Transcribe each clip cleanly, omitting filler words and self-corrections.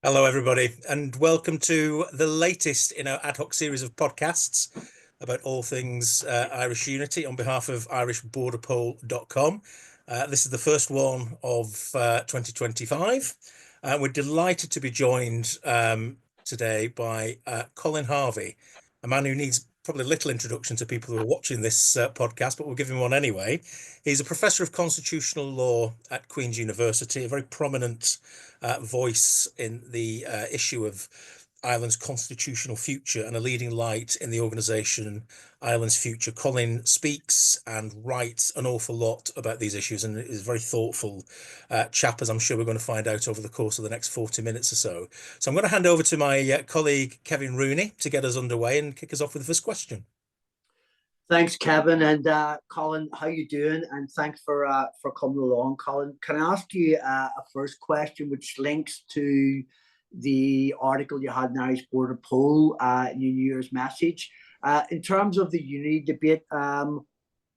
Hello, everybody, and welcome to the latest in our ad hoc series of podcasts about all things Irish unity on behalf of irishborderpoll.com. This is the first one of 2025. We're delighted to be joined today by Colin Harvey, a man who needs probably little introduction to people who are watching this podcast, but we'll give him one anyway. He's a professor of constitutional law at Queen's University, a very prominent voice in the issue of Ireland's constitutional future and a leading light in the organisation Ireland's Future. Colin speaks and writes an awful lot about these issues and is a very thoughtful chap, as I'm sure we're going to find out over the course of the next 40 minutes or so. So I'm going to hand over to my colleague Kevin Rooney to get us underway and kick us off with the first question. Thanks, Kevin, and Colin. How you doing? And thanks for coming along, Colin. Can I ask you a first question, which links to the article you had in Irish Border Poll, New Year's message, in terms of the unity debate?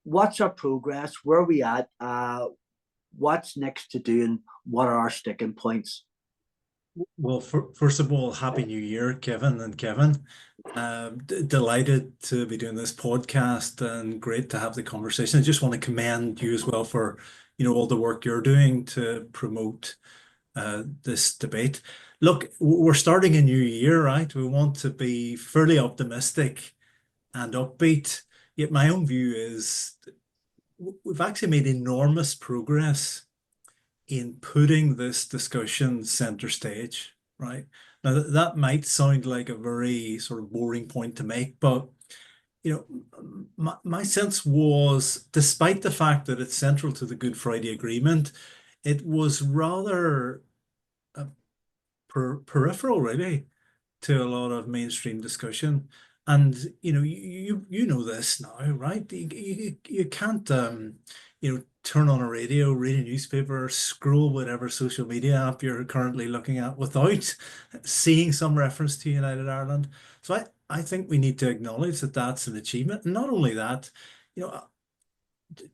What's our progress? Where are we at? What's next to do, and what are our sticking points? Well, first of all, Happy New Year, Kevin and Kevin. Delighted to be doing this podcast and great to have the conversation. I just want to commend you as well for, all the work you're doing to promote this debate. Look, we're starting a new year, right? We want to be fairly optimistic and upbeat. Yet my own view is we've actually made enormous progress in putting this discussion center stage, right? Now that might sound like a very sort of boring point to make, but my sense was, despite the fact that it's central to the Good Friday Agreement, it was rather peripheral, really, to a lot of mainstream discussion. And you know this now, right? You can't turn on a radio, read a newspaper, scroll whatever social media app you're currently looking at without seeing some reference to United Ireland. So I think we need to acknowledge that that's an achievement. And not only that,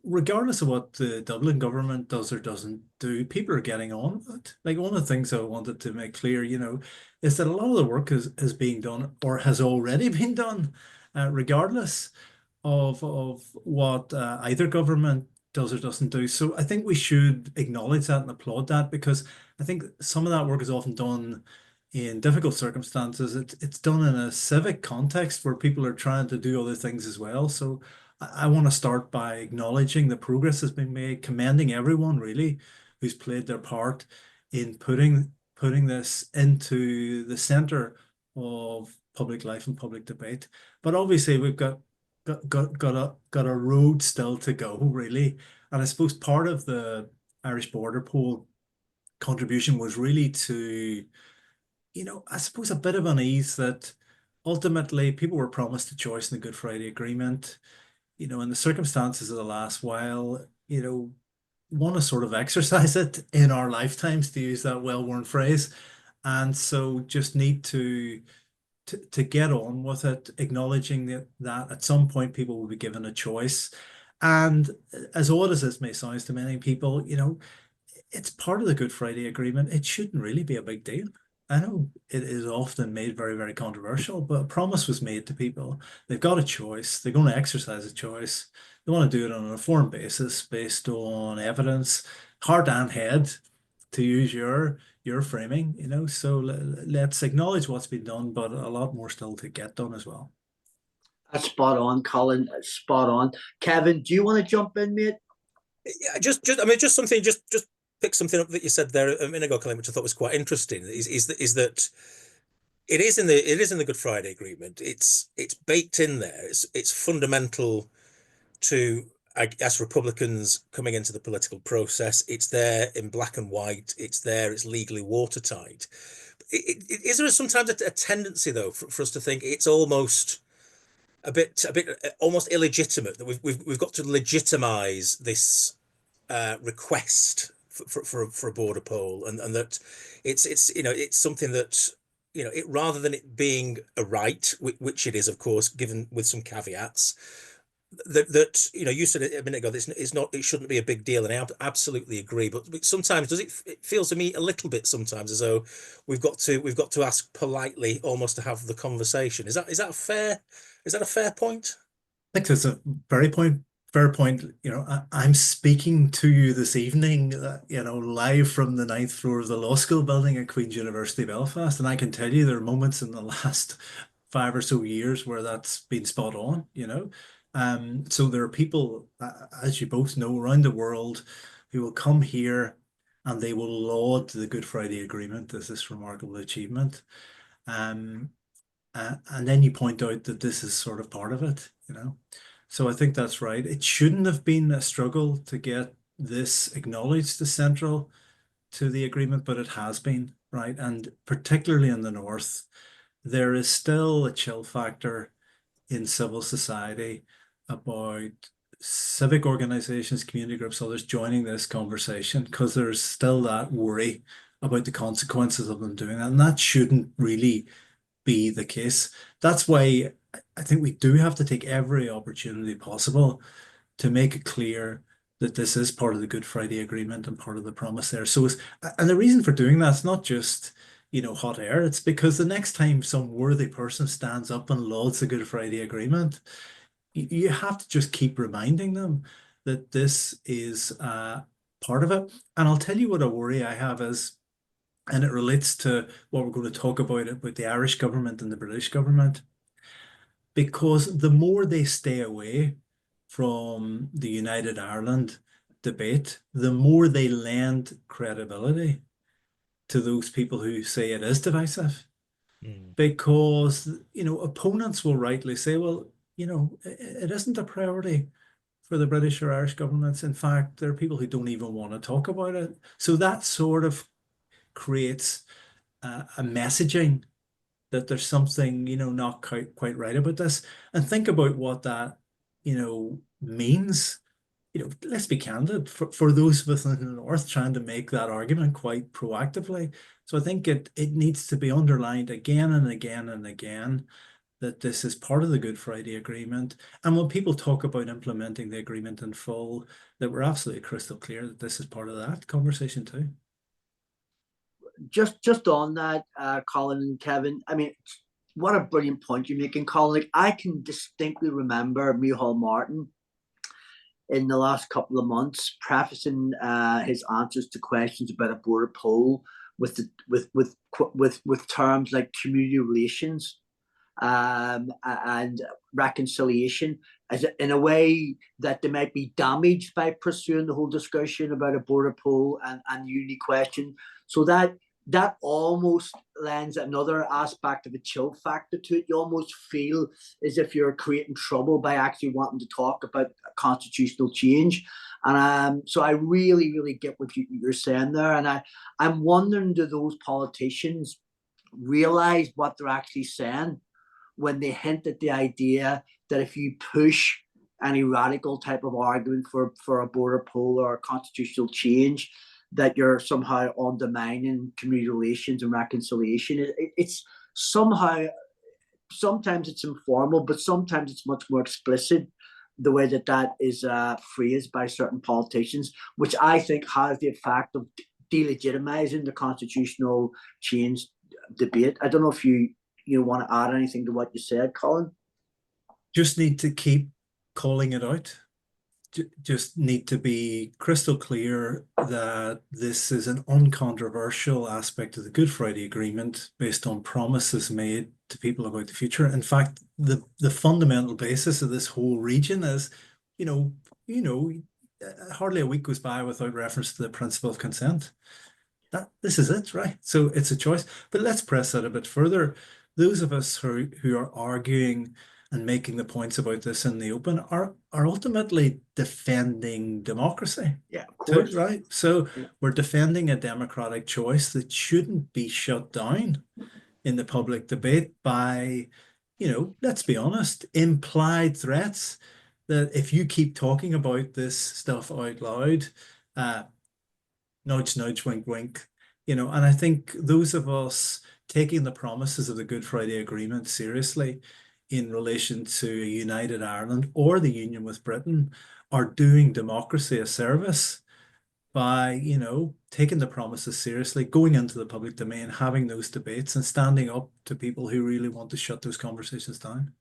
regardless of what the Dublin government does or doesn't do, people are getting on with it. Like, one of the things I wanted to make clear, is that a lot of the work is being done or has already been done, regardless of what either government does or doesn't do. So I think we should acknowledge that and applaud that, because I think some of that work is often done in difficult circumstances. It's done in a civic context where people are trying to do other things as well. So I want to start by acknowledging the progress has been made, commending everyone really who's played their part in putting this into the center of public life and public debate. But obviously we've got a road still to go, really. And I suppose part of the Irish Border Poll contribution was really to, I suppose, a bit of unease that ultimately people were promised a choice in the Good Friday Agreement. In the circumstances of the last while, want to sort of exercise it in our lifetimes, to use that well-worn phrase. And so just need to get on with it, acknowledging that at some point people will be given a choice. And as odd as this may sound to many people, it's part of the Good Friday Agreement. It shouldn't really be a big deal. I know it is often made very, very controversial, but a promise was made to people. They've got a choice. They're going to exercise a choice. They want to do it on an informed basis, based on evidence, heart and head, to use your framing, so let's acknowledge what's been done, but a lot more still to get done as well. That's spot on, Colin. Spot on. Kevin, do you want to jump in, mate? Yeah, just pick something up that you said there a minute ago, Colin, which I thought was quite interesting. Is that it is in the Good Friday Agreement. It's baked in there. It's fundamental to, I guess, Republicans coming into the political process. It's there in black and white. It's there. It's legally watertight. Is there sometimes a tendency, though, for us to think it's almost a bit almost illegitimate, that we've got to legitimize this request for a border poll, and that it's something that it, rather than it being a right, which it is, of course, given with some caveats, that you said it a minute ago, it shouldn't be a big deal, and I absolutely agree. But sometimes it feels to me a little bit sometimes as though we've got to ask politely almost to have the conversation. Is that a fair point? I think that's a very fair point. I'm speaking to you this evening, live from the ninth floor of the law school building at Queen's University Belfast, and I can tell you there are moments in the last 5 or so years where that's been spot on. So there are people, as you both know, around the world who will come here and they will laud the Good Friday Agreement as this remarkable achievement. And then you point out that this is sort of part of it. So I think that's right. It shouldn't have been a struggle to get this acknowledged as central to the agreement, but it has been, right? And particularly in the North, there is still a chill factor in civil society about civic organizations, community groups, others joining this conversation, because there's still that worry about the consequences of them doing that. And that shouldn't really be the case. That's why I think we do have to take every opportunity possible to make it clear that this is part of the Good Friday Agreement and part of the promise there. And the reason for doing that is not just, hot air. It's because the next time some worthy person stands up and lauds the Good Friday Agreement, you have to just keep reminding them that this is part of it. And I'll tell you what a worry I have is, and it relates to what we're going to talk about the Irish government and the British government, because the more they stay away from the United Ireland debate, the more they lend credibility to those people who say it is divisive. Because, opponents will rightly say, well, it isn't a priority for the British or Irish governments. In fact, there are people who don't even want to talk about it. So that sort of creates a messaging that there's something, not quite right about this. And think about what that, means. Let's be candid, for those within the North trying to make that argument quite proactively. So I think it needs to be underlined again and again and again that this is part of the Good Friday Agreement. And when people talk about implementing the agreement in full, that we're absolutely crystal clear that this is part of that conversation too. Just on that, Colin and Kevin, I mean, what a brilliant point you're making, Colin. Like, I can distinctly remember Micheál Martin in the last couple of months prefacing his answers to questions about a border poll with terms like community relations and reconciliation, as in a way that they might be damaged by pursuing the whole discussion about a border poll and unity question. So that almost lends another aspect of a chill factor to it. You almost feel as if you're creating trouble by actually wanting to talk about a constitutional change. And so I really, really get what you're saying there. And I'm wondering, do those politicians realize what they're actually saying when they hint at the idea that if you push any radical type of argument for a border poll or a constitutional change, that you're somehow undermining community relations and reconciliation? It's somehow, sometimes it's informal, but sometimes it's much more explicit, the way that is phrased by certain politicians, which I think has the effect of delegitimizing the constitutional change debate. I don't know if you want to add anything to what you said, Colin. Just need to keep calling it out. Just need to be crystal clear that this is an uncontroversial aspect of the Good Friday Agreement based on promises made to people about the future. In fact, the fundamental basis of this whole region is, hardly a week goes by without reference to the principle of consent. This is it, right? So it's a choice. But let's press that a bit further. Those of us who are arguing and making the points about this in the open are ultimately defending democracy. Yeah, of course. Too, right? So we're defending a democratic choice that shouldn't be shut down in the public debate by, let's be honest, implied threats that if you keep talking about this stuff out loud, nudge, nudge, wink, wink, and I think those of us taking the promises of the Good Friday Agreement seriously in relation to a united Ireland or the union with Britain are doing democracy a service by, taking the promises seriously, going into the public domain, having those debates, and standing up to people who really want to shut those conversations down.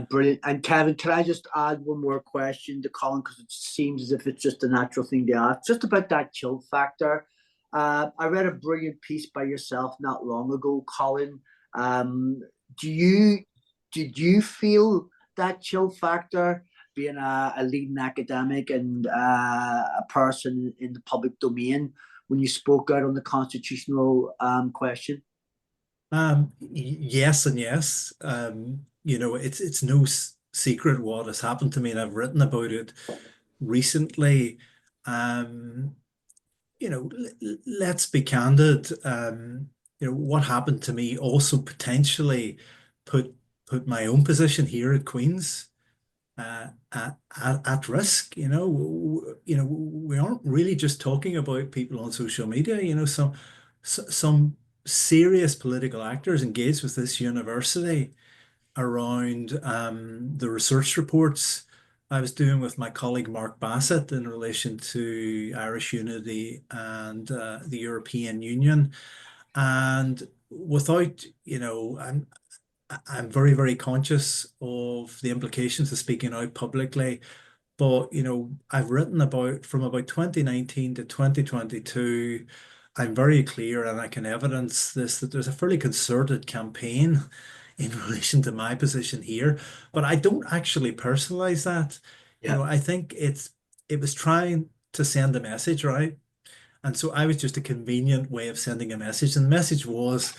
Brilliant. And Kevin, can I just add one more question to Colin, because it seems as if it's just a natural thing to ask, just about that chill factor. I read a brilliant piece by yourself not long ago, Colin. Did you feel that chill factor, being a leading academic and a person in the public domain, when you spoke out on the constitutional question? Yes and yes. It's no secret what has happened to me, and I've written about it recently. Let's be candid. What happened to me also potentially put my own position here at Queen's at risk. We aren't really just talking about people on social media. Some serious political actors engaged with this university around the research reports I was doing with my colleague Mark Bassett in relation to Irish unity and the European Union. And without, I'm very, very conscious of the implications of speaking out publicly. But, I've written about from about 2019 to 2022, I'm very clear, and I can evidence this, that there's a fairly concerted campaign in relation to my position here. But I don't actually personalize that. I think it was trying to send a message, right? And so I was just a convenient way of sending a message. And the message was,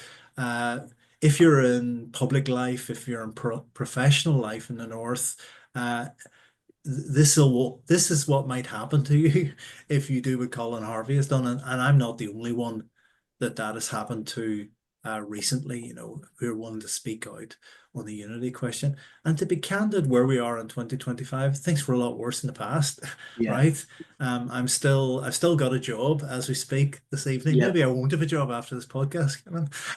if you're in public life, if you're in professional life in the North, this is what might happen to you if you do what Colin Harvey has done. And I'm not the only one that has happened to recently, who are willing to speak out on the unity question. And to be candid, where we are in 2025, things were a lot worse in the past, right? I've still got a job as we speak this evening. Maybe I won't have a job after this podcast,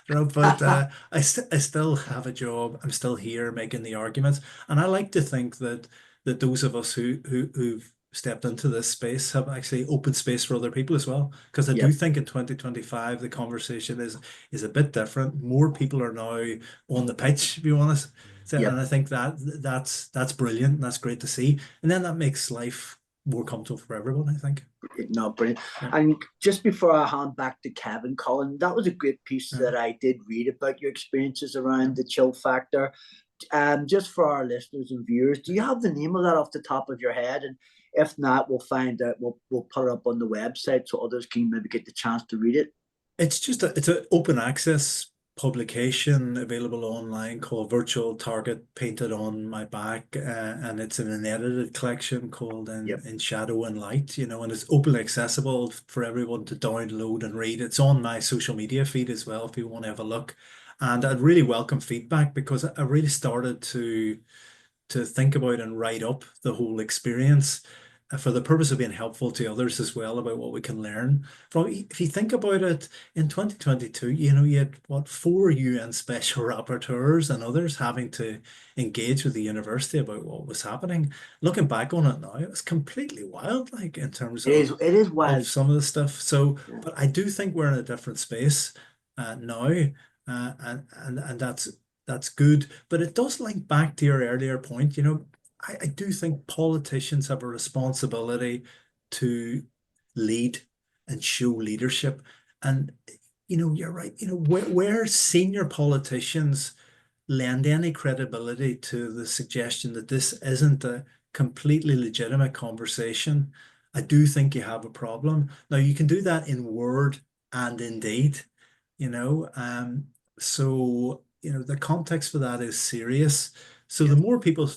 but I still have a job. I'm still here making the arguments. And I like to think that those of us who've stepped into this space have actually opened space for other people as well. Because I do think in 2025 the conversation is a bit different. More people are now on the pitch, if you want to say, and I think that's brilliant. And that's great to see. And then that makes life more comfortable for everyone, I think. No, brilliant. And just before I hand back to Kevin, Colin, that was a great piece that I did read about your experiences around the chill factor. Just for our listeners and viewers, do you have the name of that off the top of your head? And if not, we'll find out. We'll put it up on the website so others can maybe get the chance to read it. It's an open access publication available online called Virtual Target Painted on My Back, and it's in an edited collection called in Shadow and Light, and it's openly accessible for everyone to download and read. It's on my social media feed as well if you want to have a look. And I'd really welcome feedback, because I really started to think about and write up the whole experience for the purpose of being helpful to others as well about what we can learn from. If you think about it, in 2022, you had 4 UN special rapporteurs and others having to engage with the university about what was happening. Looking back on it now, it was completely wild, like in terms of it is wild. of some of the stuff. So, but I do think we're in a different space now, and that's good. But it does link back to your earlier point. I do think politicians have a responsibility to lead and show leadership. And, you're right, where senior politicians lend any credibility to the suggestion that this isn't a completely legitimate conversation, I do think you have a problem. Now, you can do that in word and in deed, so, the context for that is serious. So the more people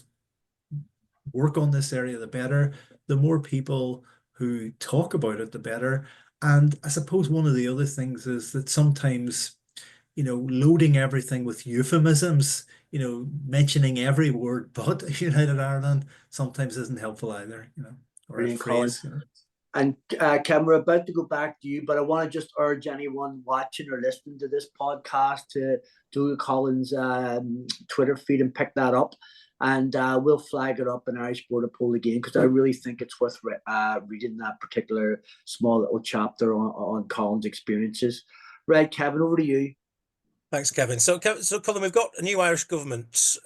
work on this area, the better. The more people who talk about it, the better. And I suppose one of the other things is that sometimes, loading everything with euphemisms, mentioning every word but United Ireland sometimes isn't helpful either, or a phrase. And Ken, we're about to go back to you, but I want to just urge anyone watching or listening to this podcast to do Colin's Twitter feed and pick that up. And we'll flag it up in Irish Border Poll again, because I really think it's worth reading that particular small little chapter on Colin's experiences. Right, Kevin, over to you. Thanks, Kevin. So Colin, we've got a new Irish government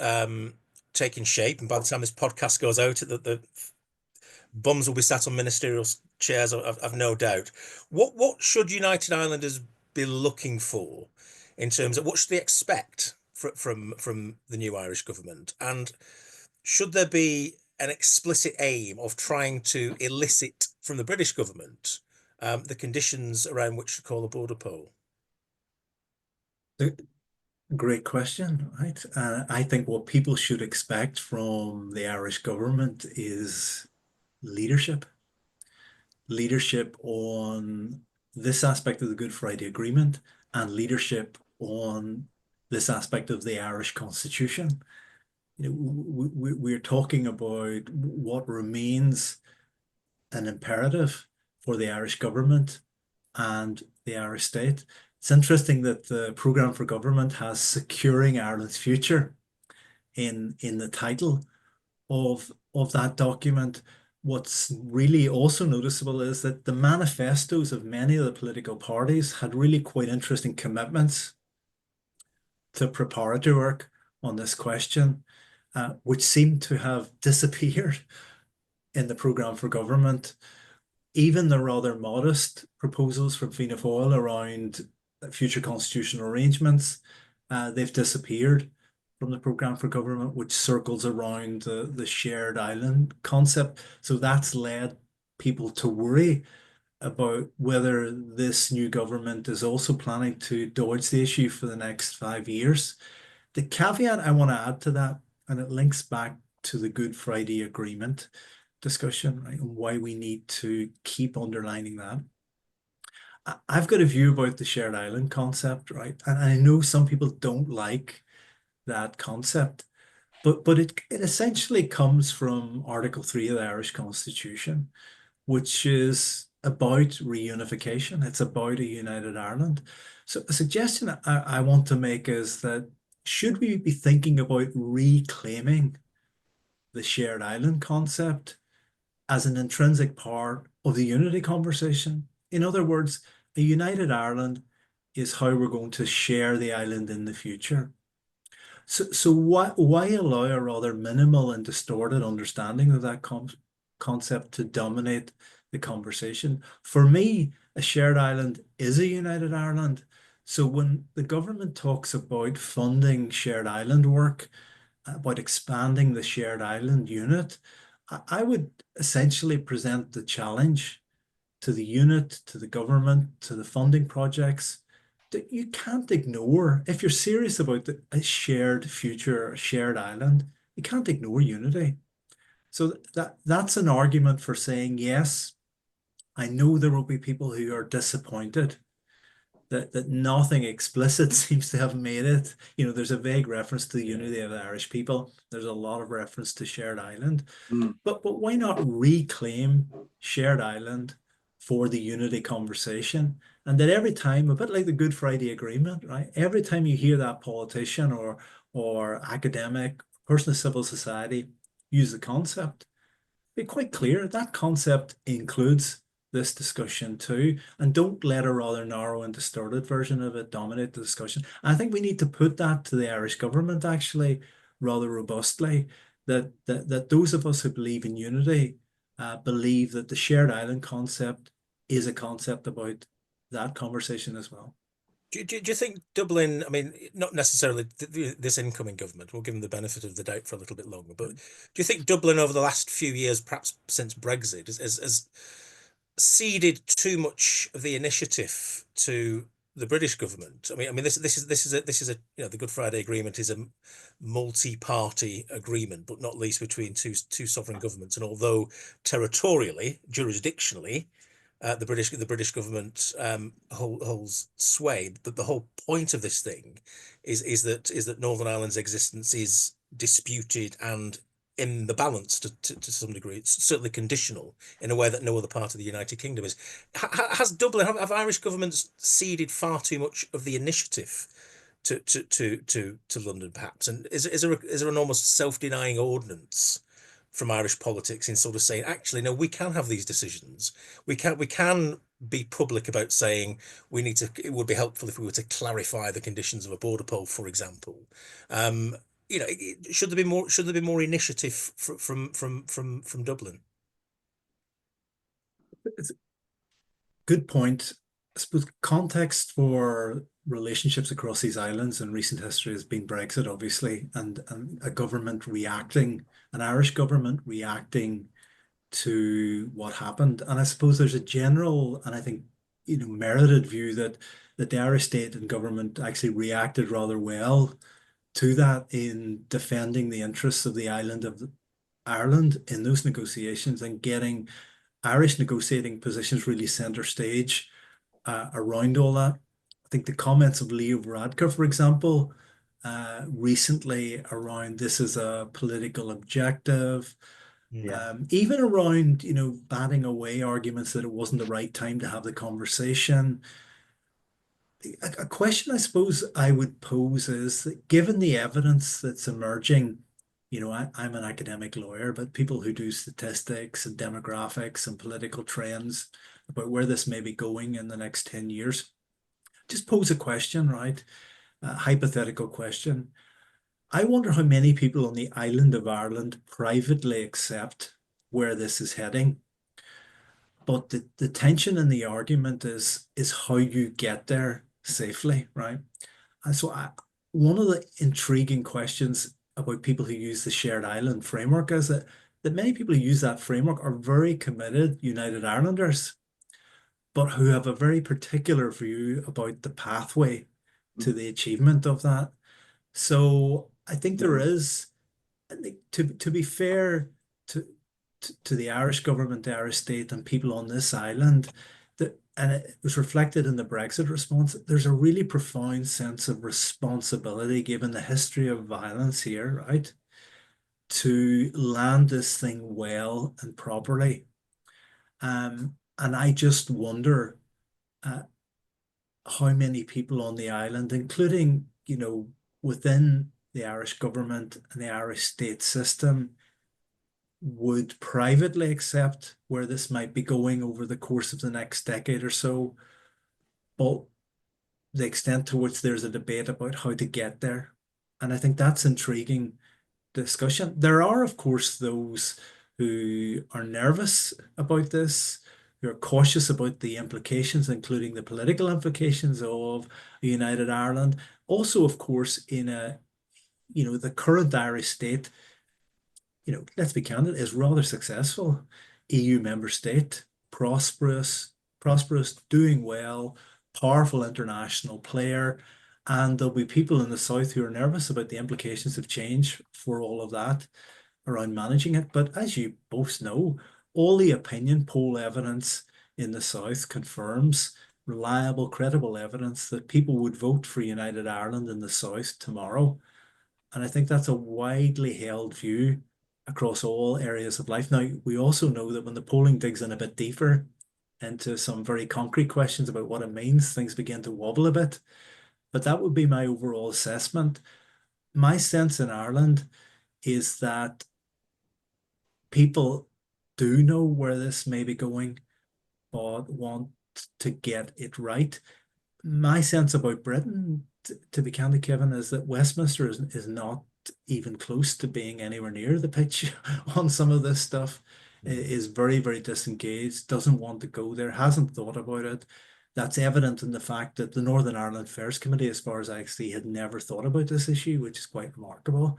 taking shape, and by the time this podcast goes out, the bums will be sat on ministerial chairs, I've no doubt. What should United Islanders be looking for in terms of what should they expect from the new Irish government? And should there be an explicit aim of trying to elicit from the British government the conditions around which to call a border poll? Great question, right? I think what people should expect from the Irish government is leadership. Leadership on this aspect of the Good Friday Agreement, and leadership on this aspect of the Irish Constitution. You know, we're talking about what remains an imperative for the Irish government and the Irish state. It's interesting that the programme for government has Securing Ireland's Future in the title of that document. What's really also noticeable is that the manifestos of many of the political parties had really quite interesting commitments to preparatory work on this question, which seemed to have disappeared in the programme for government. Even the rather modest proposals from Fianna Fáil around future constitutional arrangements, they've disappeared from the programme for government, which circles around the shared island concept. So that's led people to worry about whether this new government is also planning to dodge the issue for the next 5 years. The caveat I want to add to that, and it links back to the Good Friday Agreement discussion, right, and why we need to keep underlining that. I've got a view about the shared island concept, right? And I know some people don't like that concept, but it essentially comes from Article 3 of the Irish Constitution, which is about reunification. It's about a united Ireland. So a suggestion I want to make is that should we be thinking about reclaiming the shared island concept as an intrinsic part of the unity conversation? In other words, a united Ireland is how we're going to share the island in the future. So why allow a rather minimal and distorted understanding of that concept to dominate the conversation? For me, a shared island is a united Ireland. So when the government talks about funding shared island work, about expanding the shared island unit, I would essentially present the challenge to the unit, to the government, to the funding projects, that you can't ignore. If you're serious about a shared future, a shared island, you can't ignore unity. So that's an argument for saying, yes, I know there will be people who are disappointed that nothing explicit seems to have made it. You know, there's a vague reference to the unity of the Irish people. There's a lot of reference to shared island. But why not reclaim shared island for the unity conversation? And that every time, a bit like the Good Friday Agreement, right? Every time you hear that politician or academic, person of civil society use the concept, be quite clear that concept includes this discussion too, and don't let a rather narrow and distorted version of it dominate the discussion. I think we need to put that to the Irish government actually rather robustly, that those of us who believe in unity believe that the shared island concept is a concept about that conversation as well. Do you think Dublin, I mean, not necessarily this incoming government, we'll give them the benefit of the doubt for a little bit longer, but do you think Dublin over the last few years, perhaps since Brexit, has ceded too much of the initiative to the British government? I mean, this is a the Good Friday Agreement is a multi-party agreement, but not least between two sovereign governments. And although territorially, jurisdictionally, the British government holds sway, but the whole point of this thing is that Northern Ireland's existence is disputed and in the balance to some degree. It's certainly conditional in a way that no other part of the United Kingdom is. Has Dublin, have Irish governments ceded far too much of the initiative to London, perhaps? And is there an almost self-denying ordinance from Irish politics in sort of saying, actually, no, we can have these decisions. We can be public about saying it would be helpful if we were to clarify the conditions of a border poll, for example. Should there be more initiative from Dublin? It's a good point. I suppose context for relationships across these islands in recent history has been Brexit, obviously, and a government reacting, an Irish government reacting to what happened. And I suppose there's a general, and I think, merited view that the Irish state and government actually reacted rather well to that in defending the interests of the island of Ireland in those negotiations and getting Irish negotiating positions really centre stage around all that. I think the comments of Leo Varadkar, for example, recently around this is a political objective, even around, batting away arguments that it wasn't the right time to have the conversation. A question I suppose I would pose is that given the evidence that's emerging, I'm an academic lawyer, but people who do statistics and demographics and political trends about where this may be going in the next 10 years, just pose a question, right? A hypothetical question. I wonder how many people on the island of Ireland privately accept where this is heading. But the tension in the argument is how you get there safely, right? And so one of the intriguing questions about people who use the shared island framework is that many people who use that framework are very committed United Irelanders, but who have a very particular view about the pathway to the achievement of that. So I think there is, to be fair to the Irish government, the Irish state, and people on this island, and it was reflected in the Brexit response, there's a really profound sense of responsibility, given the history of violence here, right, to land this thing well and properly. And I just wonder how many people on the island, including, within the Irish government and the Irish state system, would privately accept where this might be going over the course of the next decade or so, but the extent to which there's a debate about how to get there. And I think that's intriguing discussion. There are, of course, those who are nervous about this, who are cautious about the implications, including the political implications of a united Ireland. Also, of course, in the current Irish state, let's be candid, is rather successful. EU member state, prosperous, doing well, powerful international player. And there'll be people in the south who are nervous about the implications of change for all of that around managing it. But as you both know, all the opinion poll evidence in the south confirms reliable, credible evidence that people would vote for United Ireland in the south tomorrow. And I think that's a widely held view across all areas of life. Now, we also know that when the polling digs in a bit deeper into some very concrete questions about what it means, things begin to wobble a bit. But that would be my overall assessment. My sense in Ireland is that people do know where this may be going, but want to get it right. My sense about Britain, to be candid, Kevin, is that Westminster is not even close to being anywhere near the pitch on some of this stuff, is very, very disengaged, doesn't want to go there, hasn't thought about it. That's evident in the fact that the Northern Ireland Affairs Committee, as far as I see, had never thought about this issue, which is quite remarkable.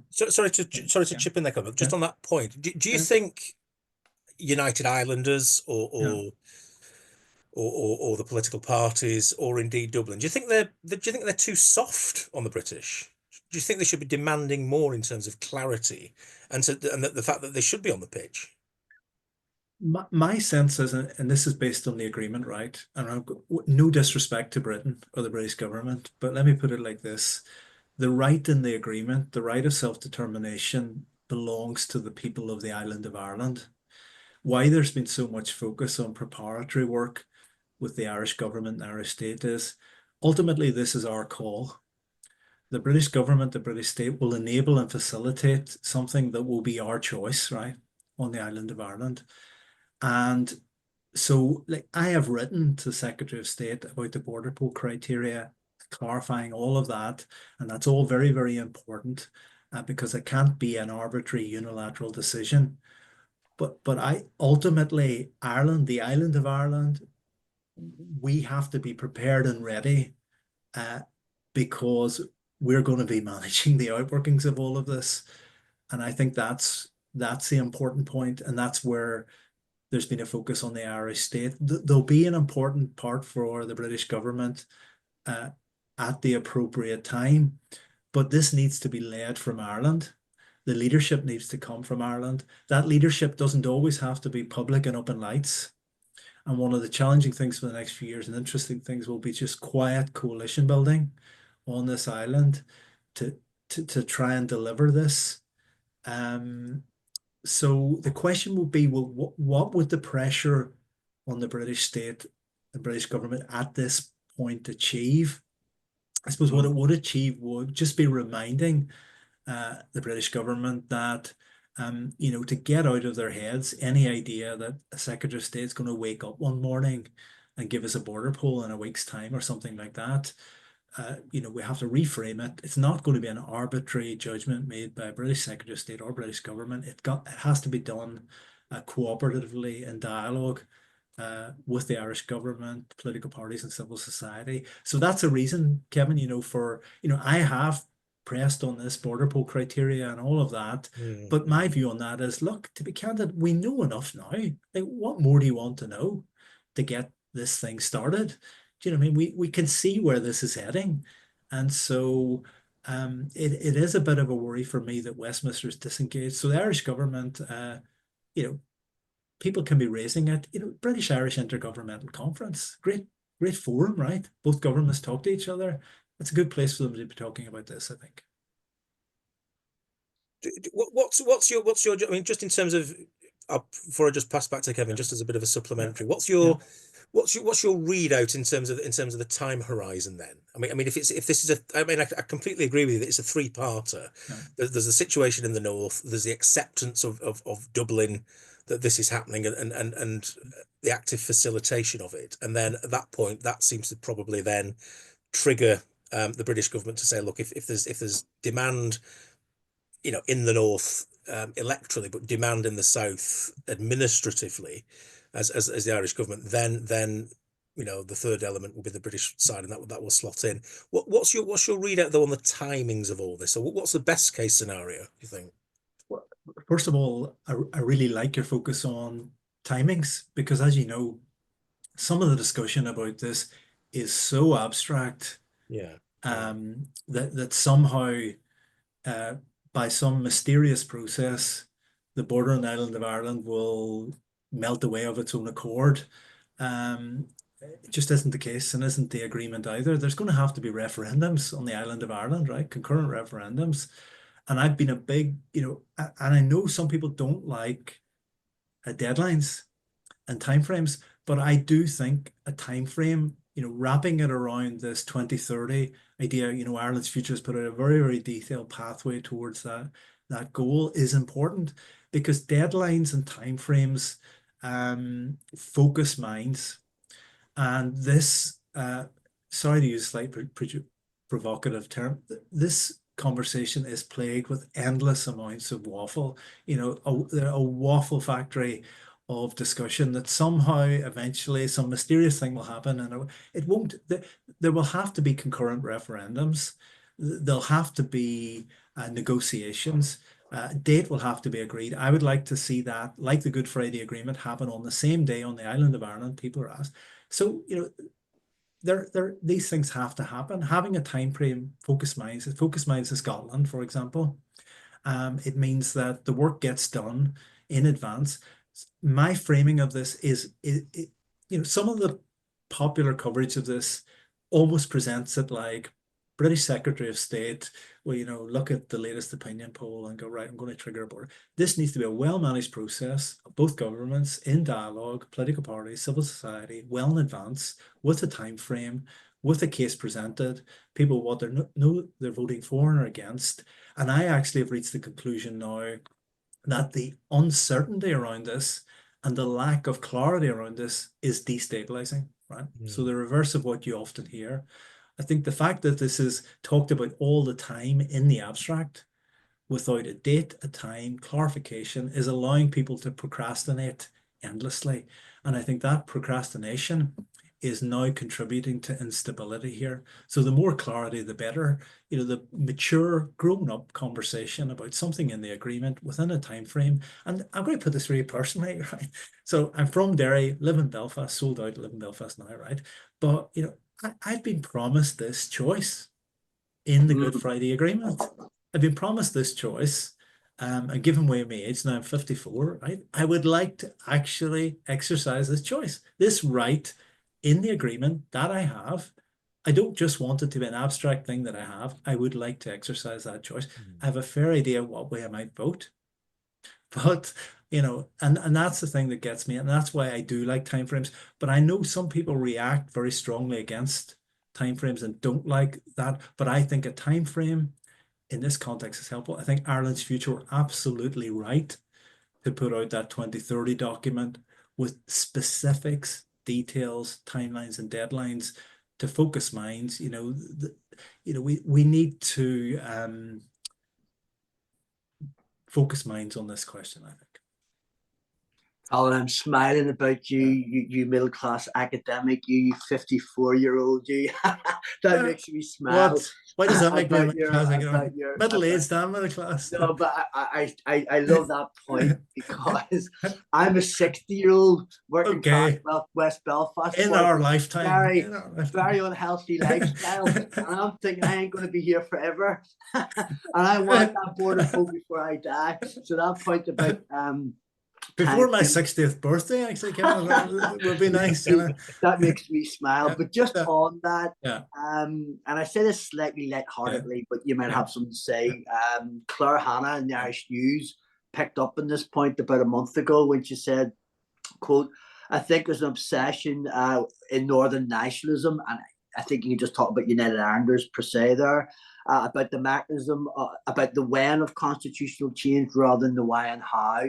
Sorry to chip in there, Colin. Just on that point, do you think United Islanders or the political parties, or indeed Dublin, do you think they're too soft on the British? Do you think they should be demanding more in terms of clarity and the fact that they should be on the pitch? My sense is, and this is based on the agreement, right? And I've got no disrespect to Britain or the British government, but let me put it like this. The right in the agreement, the right of self-determination, belongs to the people of the island of Ireland. Why there's been so much focus on preparatory work with the Irish government and Irish state is ultimately this is our call. The British government, the British state will enable and facilitate something that will be our choice, right, on the island of Ireland. And so, like, I have written to the Secretary of State about the border poll criteria, clarifying all of that, and that's all very, very important because it can't be an arbitrary unilateral decision. But I ultimately, Ireland, the island of Ireland, we have to be prepared and ready because we're going to be managing the outworkings of all of this. And I think that's the important point, and that's where there's been a focus on the Irish state. There'll be an important part for the British government at the appropriate time, but this needs to be led from Ireland. The leadership needs to come from Ireland. That leadership doesn't always have to be public and up in lights. And one of the challenging things for the next few years and interesting things will be just quiet coalition building on this island to try and deliver this. So the question would be, well, what would the pressure on the British state, the British government at this point achieve? I suppose what it would achieve would just be reminding the British government that, to get out of their heads any idea that a Secretary of State is going to wake up one morning and give us a border poll in a week's time or something like that. We have to reframe it. It's not going to be an arbitrary judgment made by a British Secretary of State or British government. It has to be done cooperatively in dialogue with the Irish government, political parties, and civil society. So that's a reason, Kevin, I have pressed on this border poll criteria and all of that. But my view on that is, look, to be candid, we know enough now. Like, what more do you want to know to get this thing started? Do you know what I mean? We can see where this is heading. And so it is a bit of a worry for me that Westminster is disengaged. So the Irish government, people can be raising it. British-Irish Intergovernmental Conference, great forum, right? Both governments talk to each other. It's a good place for them to be talking about this, I think. What's your? I mean, just in terms of, before I just pass back to Kevin, just as a bit of a supplementary, what's your readout in terms of the time horizon then? I mean, if this is I completely agree with you that it's a three-parter. There's a situation in the north. There's the acceptance of Dublin that this is happening and the active facilitation of it, and then at that point, that seems to probably then trigger the British government to say, look, if there's demand, in the north electorally, but demand in the south administratively, as the Irish government, then the third element will be the British side, and that will slot in. What's your readout though on the timings of all this? So what's the best case scenario, you think? Well, first of all, I really like your focus on timings, because as you know, some of the discussion about this is so abstract. That somehow by some mysterious process the border on the island of Ireland will melt away of its own accord. It just isn't the case, and isn't the agreement either. There's going to have to be referendums on the island of Ireland, right? Concurrent referendums. And I've been a big, and I know some people don't like deadlines and timeframes, but I do think a timeframe, wrapping it around this 2030 idea, Ireland's Future has put out a very, very detailed pathway towards that goal, is important, because deadlines and timeframes focus minds. And this, sorry to use a slight provocative term, this conversation is plagued with endless amounts of waffle, a waffle factory of discussion that somehow eventually some mysterious thing will happen, and it won't. There will have to be concurrent referendums. There'll have to be negotiations. Date will have to be agreed. I would like to see that, like the Good Friday Agreement, happen on the same day on the island of Ireland. People are asked. So, these things have to happen. Having a time frame, focus minds in Scotland, for example, it means that the work gets done in advance. My framing of this is some of the popular coverage of this almost presents it like British Secretary of State will, look at the latest opinion poll and go, right, I'm going to trigger a border. This needs to be a well-managed process of both governments in dialogue, political parties, civil society, well in advance, with a time frame, with a case presented, people what know they're voting for or against. And I actually have reached the conclusion now that the uncertainty around this and the lack of clarity around this is destabilizing, right? So the reverse of what you often hear. I think the fact that this is talked about all the time in the abstract without a date, a time, clarification is allowing people to procrastinate endlessly. And I think that procrastination is now contributing to instability here. So the more clarity, the better. The mature, grown-up conversation about something in the agreement within a time frame. And I'm going to put this really personally, right? So I'm from Derry, live in Belfast, sold out, live in Belfast now, right? But I've been promised this choice in the Good Friday Agreement. I've been promised this choice. And given away my age, now I'm 54, right? I would like to actually exercise this choice, this right in the agreement that I have. I don't just want it to be an abstract thing that I have. I would like to exercise that choice. I have a fair idea what way I might vote. But, and that's the thing that gets me. And that's why I do like timeframes. But I know some people react very strongly against timeframes and don't like that. But I think a timeframe in this context is helpful. I think Ireland's Future were absolutely right to put out that 2030 document with specifics, details, timelines, and deadlines to focus minds. We need to focus minds on this question, I think. Colin, I'm smiling about you, you middle-class academic, you 54-year-old, you. That makes me smile. What? Why does that make me middle-aged and middle class? No, but I love that point because I'm a 60-year-old working class West Belfast. In our lifetime. Very unhealthy lifestyle. And I'm thinking I ain't going to be here forever. And I want that border vote before I die. So that point about before my 60th birthday, actually, would be nice. That makes me smile. Yeah. But just on that, yeah. And I say this slightly lightheartedly, but you might have something to say. Claire Hanna in the Irish News picked up on this point about a month ago when she said, quote, I think there's an obsession in Northern nationalism, and I think you can just talk about United Irelanders per se there, about the mechanism, about the when of constitutional change rather than the why and how.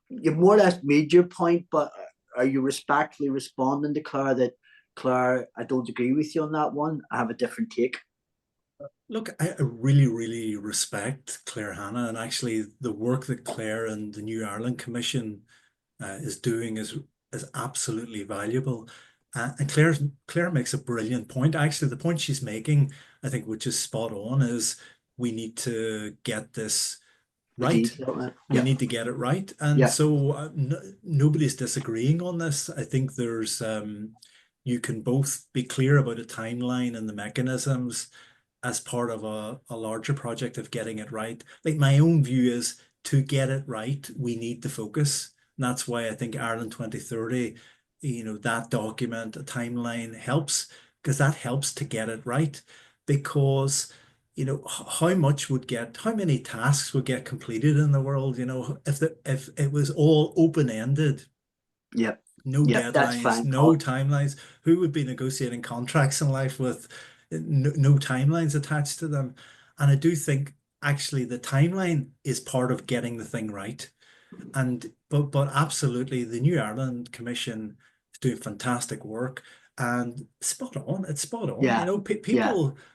You more or less made your point, but are you respectfully responding to Claire that, Claire, I don't agree with you on that one. I have a different take. Look, I really, really respect Claire Hanna, and actually the work that Claire and the New Ireland Commission is doing is absolutely valuable. And Claire makes a brilliant point. Actually, the point she's making, I think, which is spot on, is we need to get this right. We need to get it right. And so nobody's disagreeing on this. I think there's you can both be clear about a timeline and the mechanisms as part of a larger project of getting it right. Like, my own view is, to get it right, we need to focus. And that's why I think Ireland 2030, that document, a timeline helps, because that helps to get it right. Because how many tasks would get completed in the world, if it was all open-ended. Yep. No deadlines, no timelines. Who would be negotiating contracts in life with no timelines attached to them? And I do think actually the timeline is part of getting the thing right. But absolutely, the New Ireland Commission is doing fantastic work. And spot on. It's spot on. Yeah.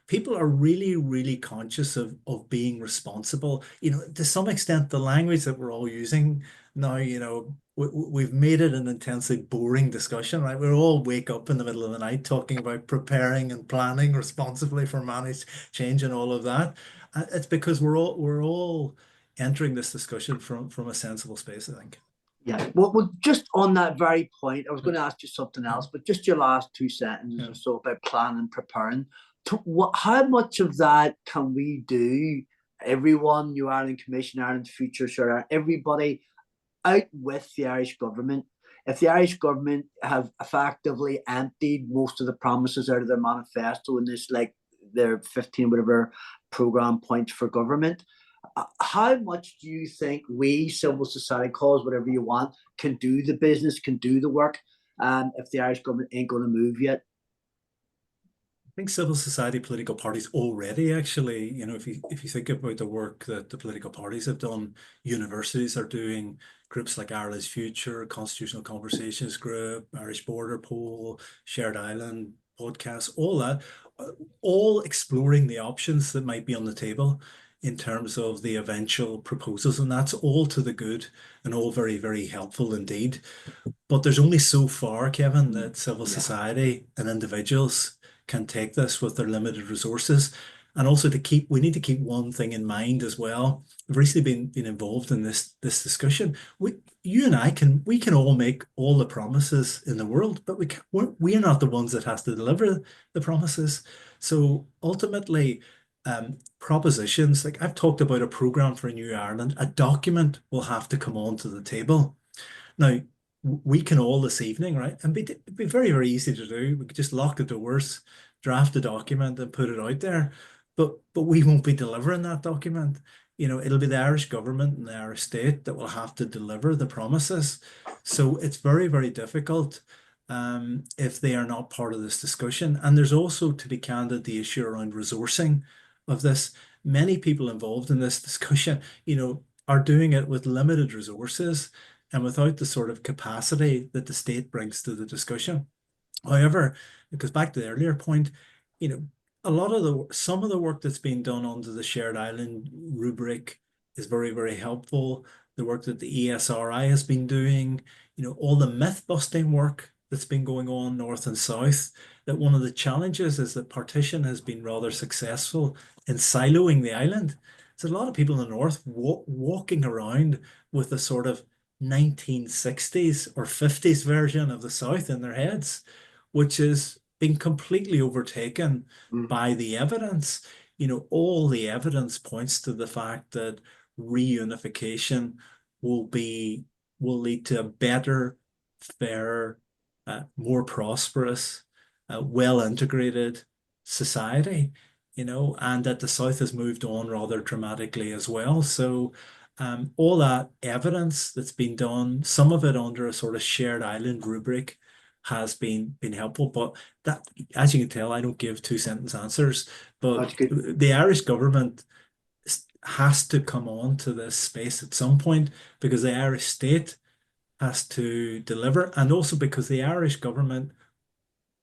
People are really, really conscious of being responsible. To some extent, the language that we're all using now, we've made it an intensely boring discussion, right? We all wake up in the middle of the night talking about preparing and planning responsibly for managed change and all of that. It's because we're all entering this discussion from a sensible space, I think. Yeah, well, just on that very point, I was going to ask you something else, but just your last 2 sentences or so about planning, preparing. How much of that can we do? Everyone, New Ireland Commission, Ireland Future, sure, everybody out with the Irish government if the Irish government have effectively emptied most of the promises out of their manifesto in this, like their 15 whatever program points for government, how much do you think we, civil society, call us whatever you want, can do the business, can do the work, if the Irish government ain't going to move yet? I think civil society political parties already actually, if you think about the work that the political parties have done, universities are doing, groups like Ireland's Future, Constitutional Conversations Group, Irish Border Poll, Shared Island podcast, all that, all exploring the options that might be on the table in terms of the eventual proposals. And that's all to the good and all very, very helpful indeed. But there's only so far, Kevin, that civil society and individuals can take this with their limited resources. And also we need to keep one thing in mind as well. I've recently been involved in this discussion. You and I can all make all the promises in the world, but we're not the ones that has to deliver the promises. So ultimately, propositions, like I've talked about a program for a new Ireland, a document will have to come onto the table. Now, we can all this evening, right? And it'd be very, very easy to do. We could just lock the doors, draft a document and put it out there. But we won't be delivering that document. It'll be the Irish government and the Irish state that will have to deliver the promises. So it's very, very difficult if they are not part of this discussion. And there's also, to be candid, the issue around resourcing of this. Many people involved in this discussion, are doing it with limited resources and without the sort of capacity that the state brings to the discussion. However, it goes back to the earlier point, some of the work that's being done under the Shared Island rubric is very, very helpful. The work that the ESRI has been doing, all the myth-busting work that's been going on north and south, that one of the challenges is that partition has been rather successful in siloing the island. There's a lot of people in the north walking around with a sort of 1960s or 50s version of the South in their heads, which is being completely overtaken by the evidence. All the evidence points to the fact that reunification will lead to a better, fairer, more prosperous, well-integrated society, and that the South has moved on rather dramatically as well. So all that evidence that's been done, some of it under a sort of shared island rubric, has been helpful. But that, as you can tell, I don't give two-sentence answers. But the Irish government has to come on to this space at some point, because the Irish state has to deliver, and also because the Irish government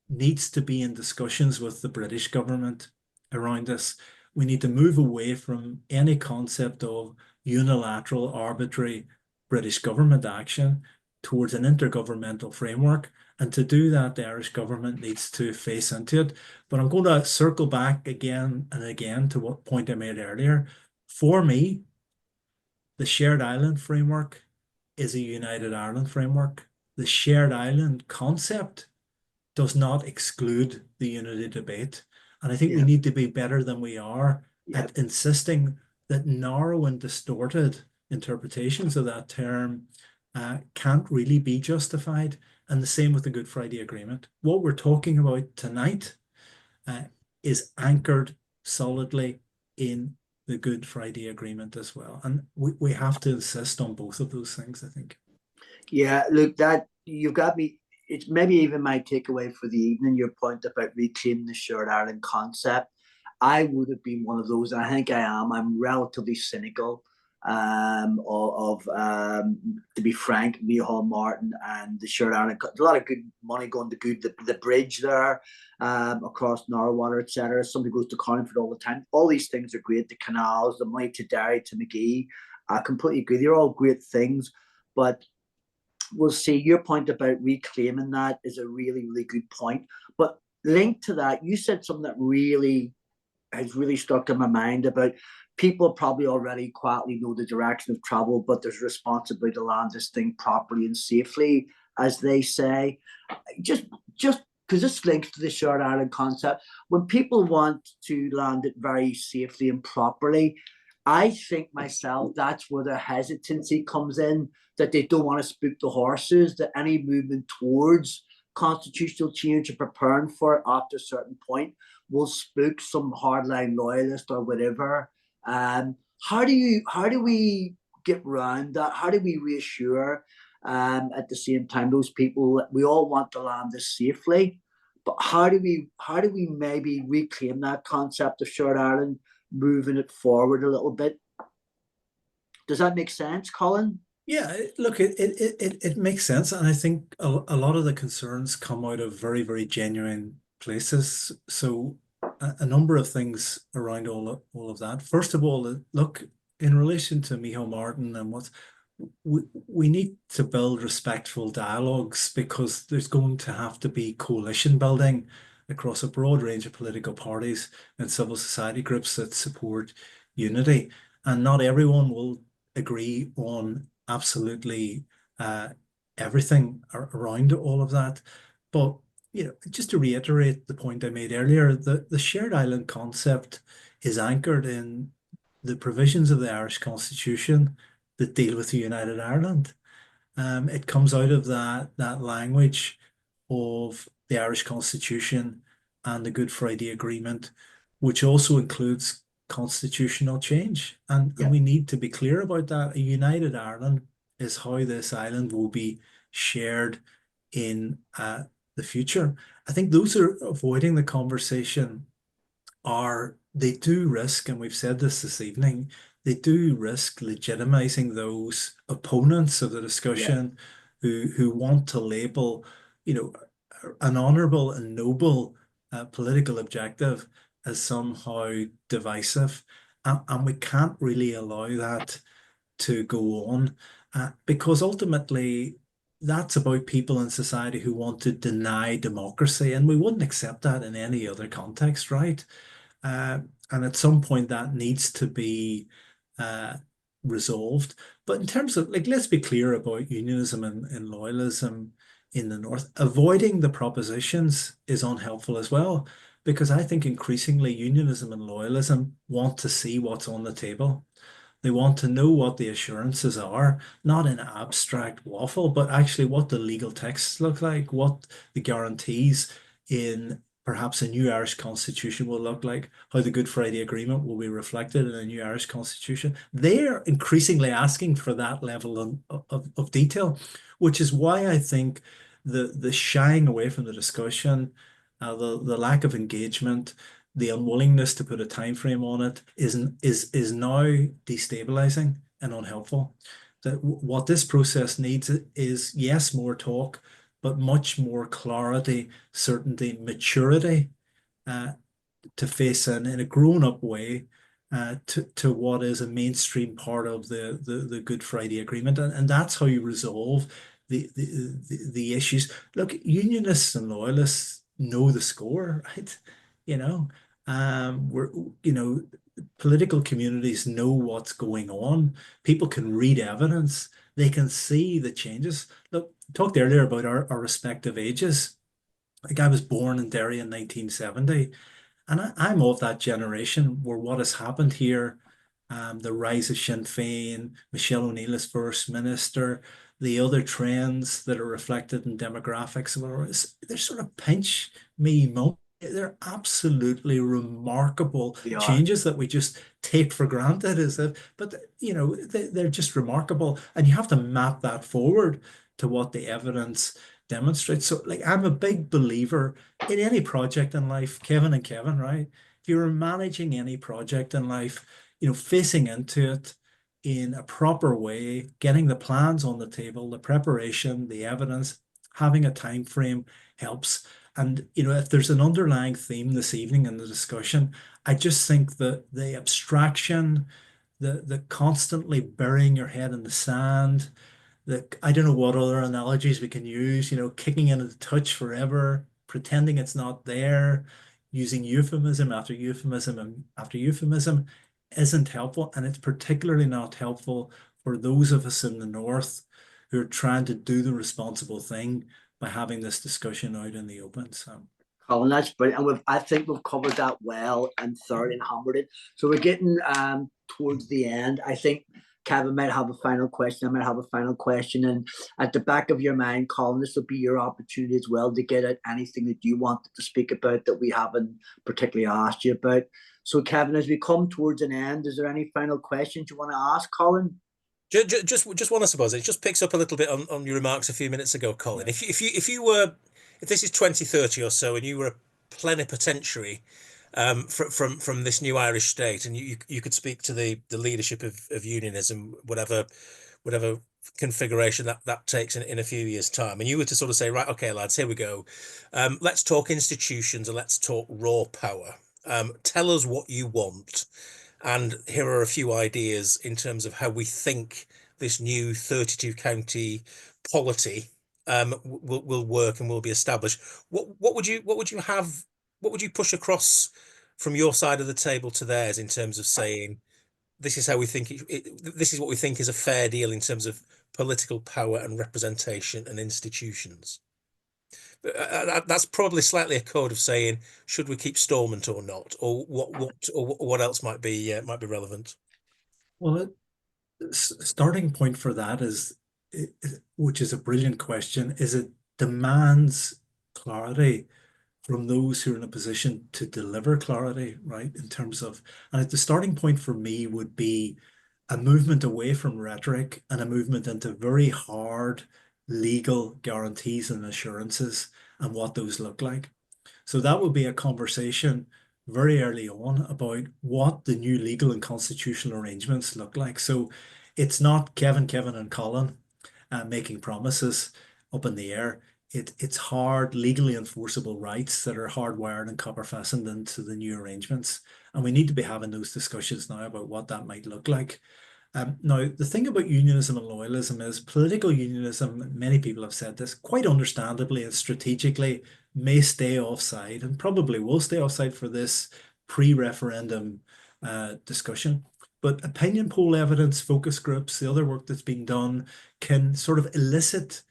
needs to be in discussions with the British government around this. We need to move away from any concept of unilateral, arbitrary British government action towards an intergovernmental framework. And to do that, the Irish government needs to face into it. But I'm going to circle back again and again to what point I made earlier. For me, the Shared Island framework is a United Ireland framework. The Shared Island concept does not exclude the unity debate. And I think we need to be better than we are at insisting that narrow and distorted interpretations of that term can't really be justified. And the same with the Good Friday Agreement. What we're talking about tonight is anchored solidly in the Good Friday Agreement as well. And we have to insist on both of those things, I think. Yeah, look, that you've got me. It's maybe even my takeaway for the evening, your point about reclaiming the Shared Ireland concept. I would have been one of those, and I think I am. I'm relatively cynical to be frank, Micheál Martin and the Shared Ireland. A lot of good money going to the bridge there across Narwater, etc. Somebody goes to Carniford all the time. All these things are great. The canals, the money to Derry, to McGee. I completely agree. They're all great things, but we'll see. Your point about reclaiming that is a really, really good point. But linked to that, you said something that really has really stuck in my mind about people probably already quietly know the direction of travel, but there's responsibility to land this thing properly and safely, as they say. Just because this links to the Shared Island concept, when people want to land it very safely and properly, I think myself that's where their hesitancy comes in, that they don't want to spook the horses, that any movement towards constitutional change and preparing for it after a certain point will spook some hardline loyalist or whatever. How do we get around that? How do we reassure at the same time those people, we all want to land this safely, but how do we maybe reclaim that concept of shared Ireland, moving it forward a little bit? Does that make sense, Colin? Yeah, look, it makes sense. And I think a lot of the concerns come out of very, very genuine places. So a number of things around all of that. First of all, look, in relation to Micheál Martin and what we need to build respectful dialogues, because there's going to have to be coalition building across a broad range of political parties and civil society groups that support unity. And not everyone will agree on absolutely everything around all of that. But just to reiterate the point I made earlier, the shared island concept is anchored in the provisions of the Irish Constitution that deal with the United Ireland. It comes out of that language of the Irish Constitution and the Good Friday Agreement, which also includes constitutional change. And we need to be clear about that. A united Ireland is how this island will be shared in the future. I think those who are avoiding the conversation they do risk, and we've said this evening, they do risk legitimizing those opponents of the discussion who want to label, an honourable and noble political objective as somehow divisive. And we can't really allow that to go on because ultimately that's about people in society who want to deny democracy, and we wouldn't accept that in any other context, right? And at some point that needs to be resolved. But in terms of, let's be clear about unionism and loyalism in the North. Avoiding the propositions is unhelpful as well, because I think increasingly unionism and loyalism want to see what's on the table. They want to know what the assurances are, not in abstract waffle, but actually what the legal texts look like, what the guarantees in perhaps a new Irish constitution will look like, how the Good Friday Agreement will be reflected in a new Irish constitution. They're increasingly asking for that level of detail, which is why I think the shying away from the discussion, the lack of engagement, the unwillingness to put a time frame on it is now destabilizing and unhelpful. That what this process needs is, yes, more talk, but much more clarity, certainty, maturity to face in a grown-up way to what is a mainstream part of the Good Friday Agreement, and that's how you resolve the issues. Look, unionists and loyalists know the score, right? Political communities know what's going on. People can read evidence. They can see the changes. Look, talked earlier about our respective ages. Like, I was born in Derry in 1970, and I'm of that generation where what has happened here, the rise of Sinn Féin, Michelle O'Neill as First Minister, the other trends that are reflected in demographics, they're sort of pinch me moment. They're absolutely remarkable changes that we just take for granted, but they're just remarkable, and you have to map that forward to what the evidence demonstrates. So, I'm a big believer in any project in life, Kevin, right? If you're managing any project in life, facing into it in a proper way, getting the plans on the table, the preparation, the evidence, having a time frame helps. And, if there's an underlying theme this evening in the discussion, I just think that the abstraction, the constantly burying your head in the sand, I don't know what other analogies we can use, kicking in a touch forever, pretending it's not there, using euphemism after euphemism after euphemism isn't helpful. And it's particularly not helpful for those of us in the North who are trying to do the responsible thing by having this discussion out in the open. So, Colin, that's brilliant. And I think we've covered that well and thoroughly and hammered it. So we're getting towards the end. I think Kevin might have a final question. I might have a final question. And at the back of your mind, Colin, this will be your opportunity as well to get at anything that you wanted to speak about that we haven't particularly asked you about. So, Kevin, as we come towards an end, is there any final questions you want to ask, Colin? Just one, I suppose. It just picks up a little bit on your remarks a few minutes ago, Colin. If this is 2030 or so, and you were a plenipotentiary from this new Irish state, and you could speak to the leadership of unionism, whatever configuration that takes in a few years' time, and you were to sort of say, right, okay, lads, here we go. Let's talk institutions and let's talk raw power. Tell us what you want. And here are a few ideas in terms of how we think this new 32 county polity will work and will be established. What would you have? What would you push across from your side of the table to theirs in terms of saying this is how we think this is what we think is a fair deal in terms of political power and representation and institutions? That's probably slightly a code of saying, should we keep Stormont or not, or what else might be relevant? Well, starting point for that is, which is a brilliant question, is it demands clarity from those who are in a position to deliver clarity, right? In terms of, and the starting point for me would be a movement away from rhetoric and a movement into very hard legal guarantees and assurances and what those look like. So that would be a conversation very early on about what the new legal and constitutional arrangements look like. So it's not Kevin, and Colin making promises up in the air. It's hard, legally enforceable rights that are hardwired and copper fastened into the new arrangements. And we need to be having those discussions now about what that might look like. Now, the thing about unionism and loyalism is political unionism, many people have said this, quite understandably and strategically, may stay offside and probably will stay offside for this pre-referendum discussion. But opinion poll evidence, focus groups, the other work that's been done can sort of elicit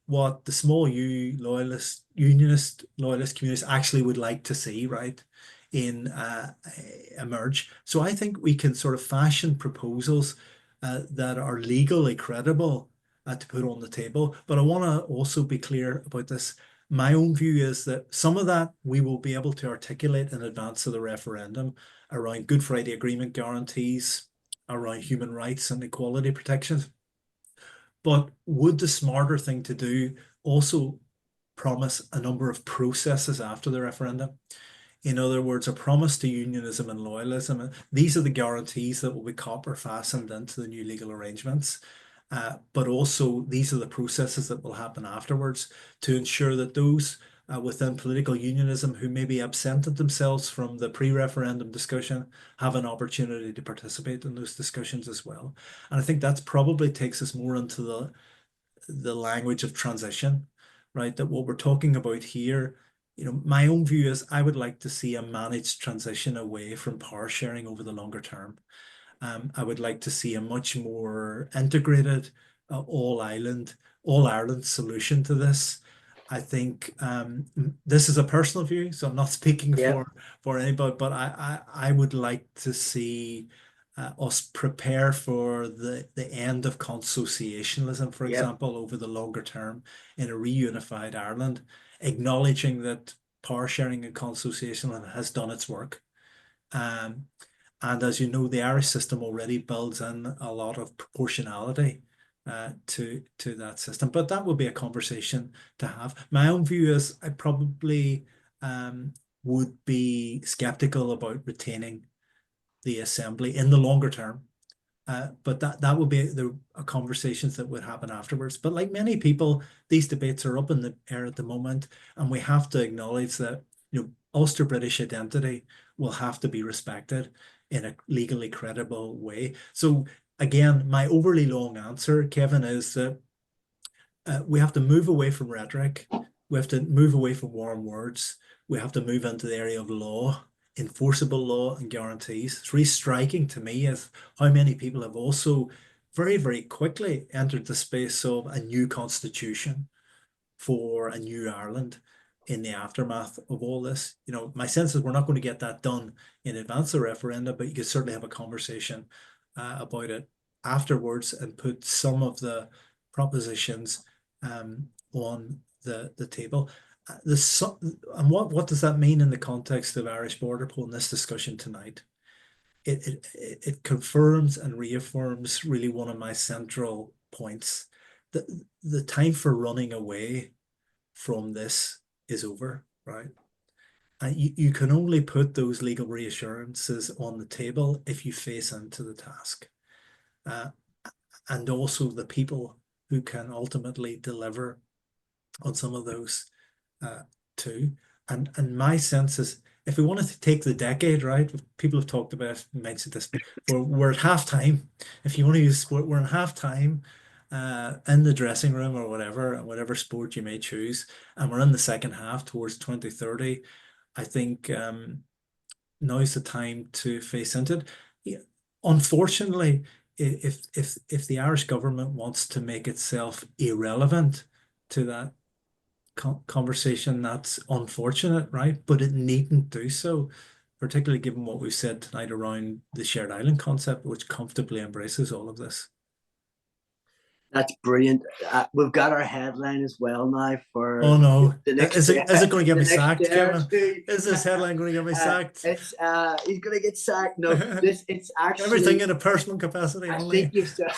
what the small U unionist loyalist communities actually would like to see, right, in emerge. So I think we can sort of fashion proposals that are legally credible to put on the table. But I want to also be clear about this. My own view is that some of that we will be able to articulate in advance of the referendum around Good Friday Agreement guarantees, around human rights and equality protections. But would the smarter thing to do also promise a number of processes after the referendum? In other words, a promise to unionism and loyalism. These are the guarantees that will be copper fastened into the new legal arrangements. But also these are the processes that will happen afterwards to ensure that those within political unionism who maybe absented themselves from the pre-referendum discussion have an opportunity to participate in those discussions as well. And I think that probably takes us more into the language of transition, right? That what we're talking about here, my own view is I would like to see a managed transition away from power sharing over the longer term. I would like to see a much more integrated all Ireland solution to this. I think this is a personal view, so I'm not speaking for anybody, but I would like to see us prepare for the end of consociationalism, for example, over the longer term in a reunified Ireland, acknowledging that power sharing and consociationalism has done its work. And as you know, the Irish system already builds in a lot of proportionality to that system. But that would be a conversation to have. My own view is I probably would be skeptical about retaining the assembly in the longer term. But that would be the conversations that would happen afterwards. But like many people, these debates are up in the air at the moment, and we have to acknowledge that Ulster British identity will have to be respected in a legally credible way. So again, my overly long answer, Kevin, is that we have to move away from rhetoric. We have to move away from warm words. We have to move into the area of law, enforceable law and guarantees. It's really striking to me as how many people have also very, very quickly entered the space of a new constitution for a new Ireland in the aftermath of all this. You know, my sense is we're not going to get that done in advance of referenda, but you could certainly have a conversation about it afterwards and put some of the propositions on the table. And what does that mean in the context of Irish border poll in this discussion tonight? It confirms and reaffirms really one of my central points. The time for running away from this is over, right? And you can only put those legal reassurances on the table if you face into the task. And also the people who can ultimately deliver on some of those too. And my sense is, if we wanted to take the decade, right, people have talked about, mentioned this, we're at halftime. If you want to use sport, we're in halftime in the dressing room or whatever sport you may choose. And we're in the second half towards 2030. I think now's the time to face into it. Yeah, unfortunately, if the Irish government wants to make itself irrelevant to that conversation, that's unfortunate, right? But it needn't do so, particularly given what we've said tonight around the shared island concept, which comfortably embraces all of this. That's brilliant. We've got our headline as well now for Oh no! the next. Is it going to get me sacked, day or Kevin? two. Is this headline going to get me sacked? It's he's going to get sacked. No, it's actually everything in a personal capacity I only. think you've said.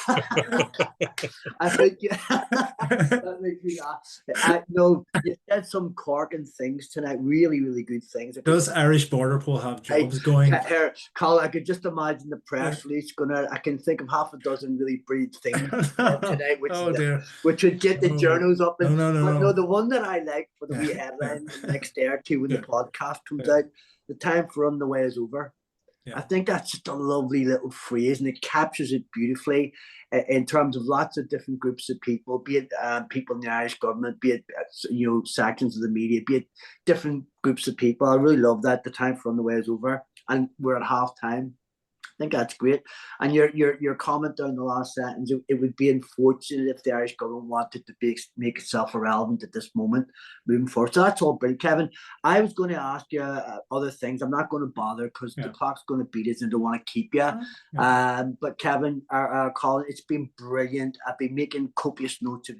I think you. That makes me laugh. No, you said some corking things tonight. Really, really good things. Does Irish border poll have jobs going? Here, Colin, I could just imagine the press release gonna. I can think of half a dozen really brilliant things tonight, which would get the journals up. And, no, the one that I like for the wee headline the next day or two when the podcast comes out, the time for on the way is over. I think that's just a lovely little phrase, and it captures it beautifully in terms of lots of different groups of people, be it people in the Irish government, be it sections of the media, be it different groups of people. I really love that. The time for on the way is over, and we're at half time. I think that's great. And your comment down the last sentence, it would be unfortunate if the Irish government wanted to make itself irrelevant at this moment moving forward. So that's all brilliant. Kevin, I was going to ask you other things. I'm not going to bother because the clock's going to beat us and I don't want to keep you. But Kevin, Colin, it's been brilliant. I've been making copious notes as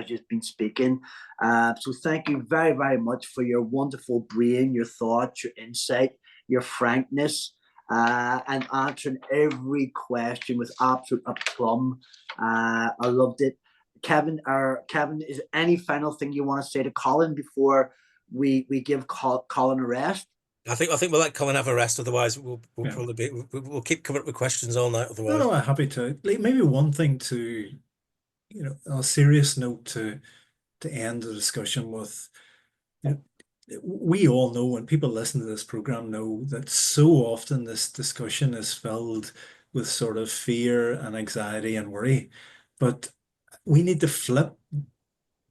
you've been speaking. So thank you very, very much for your wonderful brain, your thoughts, your insight, your frankness. And answering every question with absolute aplomb. I loved it. Kevin, is there any final thing you want to say to Colin before we give Colin a rest? I think we'll let Colin have a rest. Otherwise, we'll probably we'll keep coming up with questions all night. Otherwise, no, I'm happy to. Maybe one thing to, on a serious note to end the discussion with. We all know, when people listen to this program know, that so often this discussion is filled with sort of fear and anxiety and worry. But we need to flip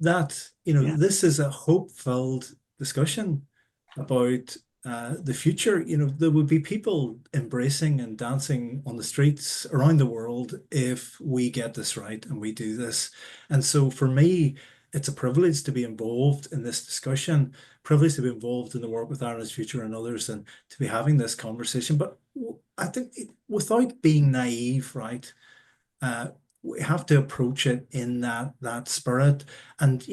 that. This is a hope-filled discussion about the future. There would be people embracing and dancing on the streets around the world if we get this right and we do this. And so for me, it's a privilege to be involved in this discussion, privilege to be involved in the work with Ireland's Future and others, and to be having this conversation. But I think without being naive, right, we have to approach it in that spirit. And,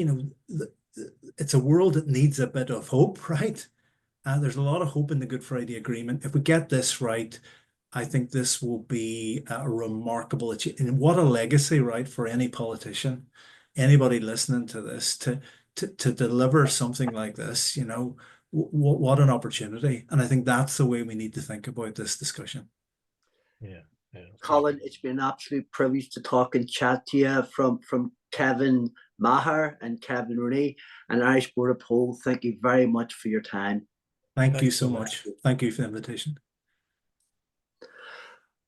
it's a world that needs a bit of hope, right? There's a lot of hope in the Good Friday Agreement. If we get this right, I think this will be a remarkable achievement. And what a legacy, right, for any politician. Anybody listening to this to deliver something like this, what an opportunity. And I think that's the way we need to think about this discussion. Yeah. Colin, it's been an absolute privilege to talk and chat to you from Kevin Maher and Kevin Rooney and Irish Border Poll. Thank you very much for your time. Thank you so much. Thank you for the invitation.